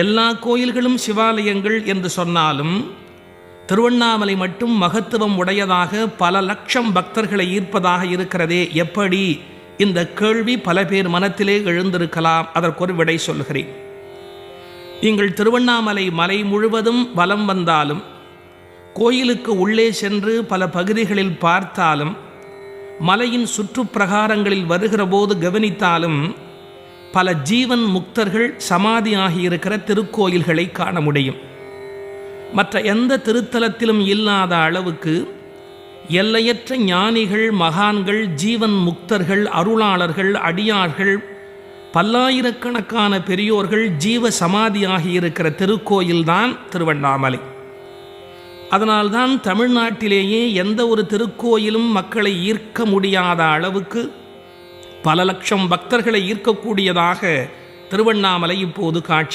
எல்லா கோயில்களும் சிவாலயங்கள் என்று சொன்னாலும் திருவண்ணாமலை மட்டும் மகத்துவம் உடையதாக பல லட்சம் பக்தர்களை ஈர்ப்பதாக இருக்கிறதே எப்படி? இந்த கேள்வி பல பேர் மனத்திலே எழுந்திருக்கலாம். அதற்கொரு விடை சொல்கிறேன். நீங்கள் திருவண்ணாமலை மலை முழுவதும் வலம் வந்தாலும், கோயிலுக்கு உள்ளே சென்று பல பகுதிகளில் பார்த்தாலும், மலையின் சுற்றுப்பிரகாரங்களில் வருகிற போது கவனித்தாலும் பல ஜீவன் முக்தர்கள் சமாதியாகியிருக்கிற திருக்கோயில்களை காண முடியும். மற்ற எந்த திருத்தலத்திலும் இல்லாத அளவுக்கு எல்லையற்ற ஞானிகள், மகான்கள், ஜீவன் முக்தர்கள், அருளாளர்கள், அடியார்கள், பல்லாயிரக்கணக்கான பெரியோர்கள் ஜீவ சமாதியாகியிருக்கிற திருக்கோயில்தான் திருவண்ணாமலை. அதனால்தான் தமிழ்நாட்டிலேயே எந்த ஒரு திருக்கோயிலும் மக்களை ஈர்க்க முடியாத அளவுக்கு பல லட்சம் பக்தர்களை ஈர்க்கக்கூடியதாக திருவண்ணாமலை இப்போது காட்சி